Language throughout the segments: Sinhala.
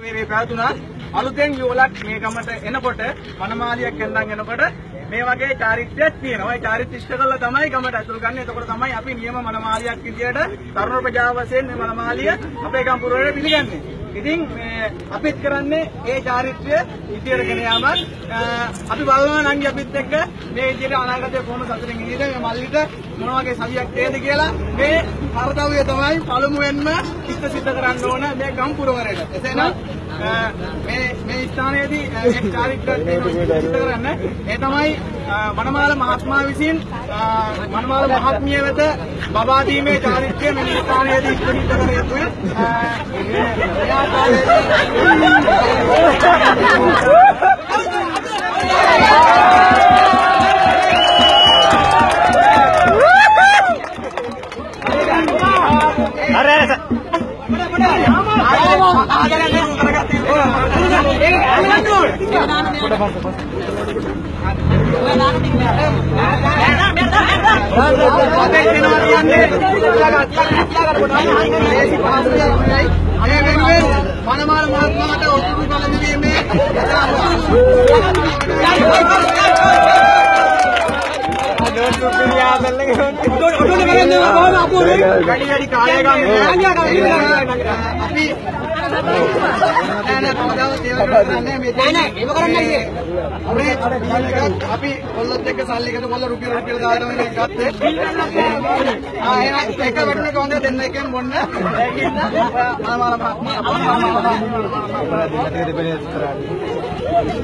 මේ පැවතුණා අලුතෙන් යෝලක් මේ ගමට එනකොට වනමාලියක් ඇඳන් එනකොට මේ වගේ චාරිත්‍රයක් තියෙනවා. ඒ චාරිත්‍ර ඉෂ්ට කළා තමයි ගමට ඇතුල් ගන්න. එතකොට තමයි අපි නියම වනමාලියක් විදියට තරුණ ප්‍රජාව වශයෙන් මේ වනමාලිය අපේ ගම් පුරවැසියෝ පිළිගන්නේ. ඉතින් අපිත් කරන්නේ ඒ චාරිත්‍රය ඉදිරියට ගෙන යාම. අපි බලනවා නංගි අපිත් එක්ක මේ විදියට අනාගතයේ කොහොම සතුටින් ඉඳීද මේ මල්ලිට මොන වගේ සවියක් තේද කියලා මේ කාර්යය තමයි පළමුවෙන්ම සිද්ධ කරන්න ඕන මේ ගම් පුරවරයට. එසේනම් මේ ස්ථානයේදී එක් චාරිත්‍රයක් සිද්ධ කරන්න ඒ තමයි වනමාල මහත්මයා විසින් වනමාල මහත්මිය වෙත බබා දීමේ චාරිත්‍රය මේ ස්ථානයේදී සිද්ධ කර යුතුයි. වනමාල මහත්මයාට ඔතුරු බලදීමේ අපි කොල්ලොත් එක්ක සල්ලි එකතු කොල්ල රුපියල් දාලා මේ ගත්තේ. එක වටුනේ කොහොමද දෙන්න එකෙන් බොන්න. ඒකින්ද වනමාල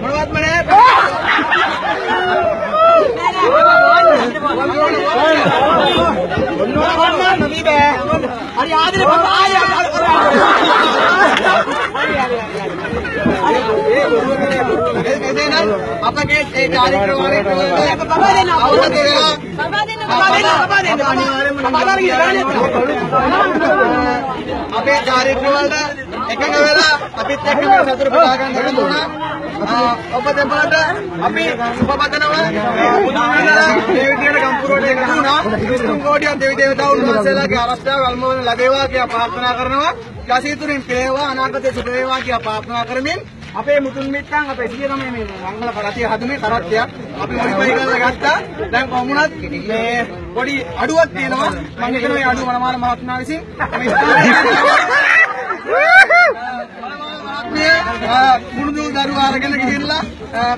මොනවත්ම නෑ. හරි ආදරේ අපගේ ඒ චාරිත්‍ර වලට අපේ චාරිත්‍ර වලට එකඟ වෙලා අපිත් එක්ක මේ සතුට පුරා ගන්න හදනවා. ඔබ දෙපළට අපි සුබපතනවා. මේ විදියට ගම්පුරට එකතු වුණා. විසුණු කෝටියක් දෙවි දේවතාවුන් වහන්සේලාගේ ආරක්ෂාව අල්මෝන ලැබේවා කියලා ප්‍රාර්ථනා කරනවා. යසීතුරින් පිරේවා අනාගතයේ සුබ වේවා කියලා ප්‍රාර්ථනා කරමින් අපේ මුතුන් මිත්තන් අපේ සියලුම මේ මංගල කරතිය හදුනේ කරත්තිය අපි මොඩිෆයි කරලා ගත්තා. දැන් කොහොමුණත් මේ පොඩි අඩුවක් තියෙනවා. මම හිතනවා මේ අඩුව වනමාල මහත්මයා විසින් මුණුදු දරුවා අරගෙන ගිහිල්ලා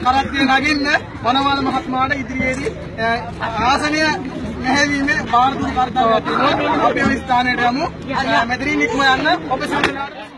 කරත්තිය නගින්න වනමාල මහත්මයාට ඉදිරියේදී ආසනය නැහැවීමේ බාර දුරු කර්තව්‍යයක් තියෙනවා. අපි මේ ස්ථානයට යමු. මෙතනින් නික්ම යන්න ඔබ සම්මානට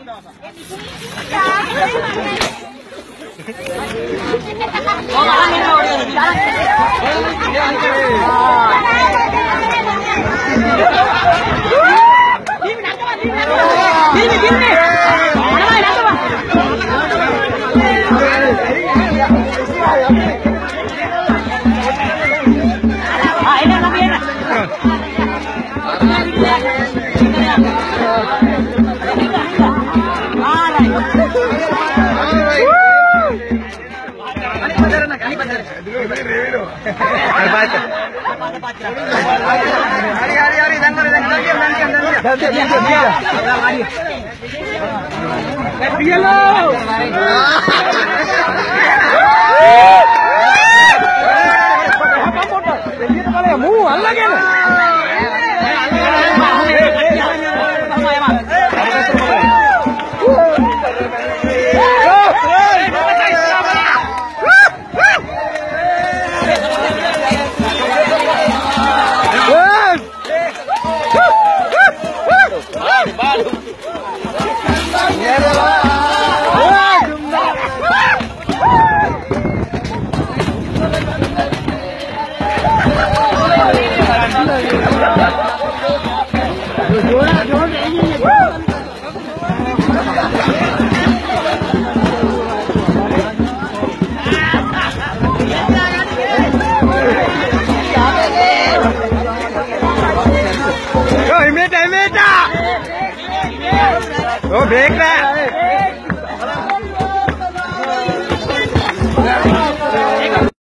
Oh, break that!